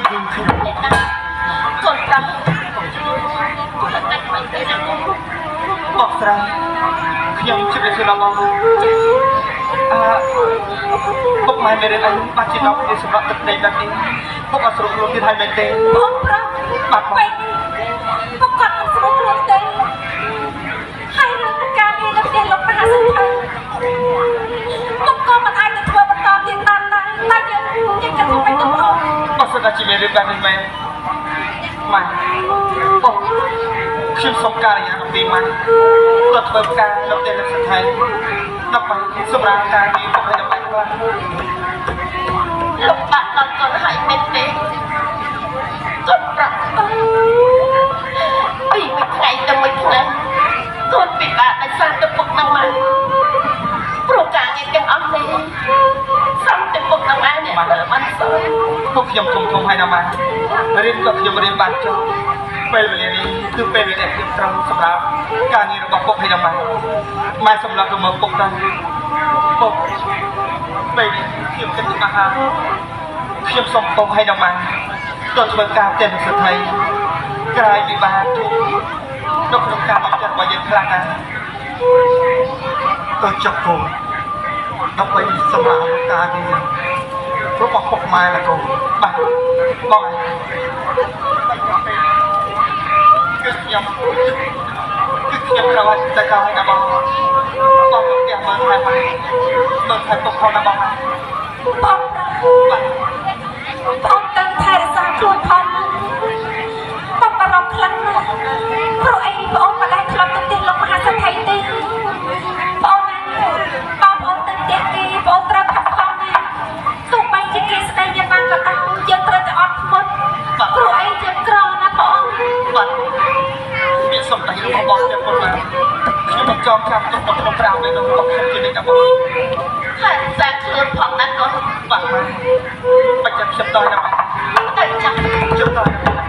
ជំរាបជូនកូនប្រុសគាត់តែមិនទៅណាបងស្រីខ្ញុំជំរាបជូនដល់បងពុកម៉ែមេរៀនអីបាច់ជាដល់គ្នាសម្រាប់ទឹកដីបែបនេះពុកអត់ស្រួលខ្លួនទៀតហើយមែនទេបងប្រុសបាទបងពុកគាត់មិនស្រួលខ្លួនទេហើយរឿងការងារនៅផ្ទះលោកមហាសេដ្ឋីពុកក៏មិនអាចទៅធ្វើបន្តទៀតបានដែរតែយើងគិតធ្វើមិនទៅបងបើសិនជាមេរៀនបែបនេះមែនម៉ែបងខ្ញុំសុំការយ៉ាងអំពីម៉ែទៅធ្វើការនៅផ្ទះលោកសេដ្ឋីដើម្បីសម្រាប់ការងារពុកឲ្យដល់ខ្លះលោកបាក់ដល់កូនហើយមែនទេកូនប្រុសពីមួយថ្ងៃទៅមួយថ្ងៃកូនពិបាកដោយសារទឹកពុកនឹងម៉ែព្រោះការងារទាំងអស់នេះសំទឹកពុកនឹងម៉ែនេះធ្វើមិនសោះពុកខ្ញុំធំហើយណាម៉ែរៀនក៏ខ្ញុំរៀនបានចុះពេលវេលានេះគឺពេលវេលាខ្ញុំត្រូវសម្រាប់ការងាររបស់ពុកហើយណាម៉ែសម្រាប់ទៅមើលពុកដែរពុកពេលនេះខ្ញុំគិតថាខ្ញុំសុំពុកហើយណាម៉ែទៅធ្វើការផ្ទះនឹងសិទ្ធិក្រោយវិបាកនៅក្នុងការមកចិត្តរបស់យើងខ្លាំងណាស់ទៅចុកគោដើម្បីសម្រាប់ការងាររបស់ពុកម៉ែណាកូនបាទបងគឺខ្ញុំត្រូវតែកោឲ្យណាបងបងទៅផ្ទះមើលថែម៉ែមើលថែពុកផងណាបងបងបងតាំងថែរក្សាខ្លួនផងបងបារម្ភខ្លាំងណាស់ព្រោះអីបងមិនដែលធ្លាប់ទៅផ្ទះលោកមហាសេដ្ឋីទេបងទៅផ្ទះគេបងត្រូវខិតខំណាស់ទោះបីជាគេស្ដីយ៉ាងណាក៏ដោយយើងត្រូវតែអត់ធ្មត់ព្រោះអីយើងក្រណាបងបាទមានសំដីរបស់បងតែប៉ុណ្ណាខ្ញុំមិនចង់ចាំទុកនៅក្នុងក្រៅនេះរបស់ខ្ញុំជានិច្ចបងហើយតែខ្លួនផងណាកូនបាទបាច់ចាំខ្ញុំតើណាតែចាំខ្ញុំតើ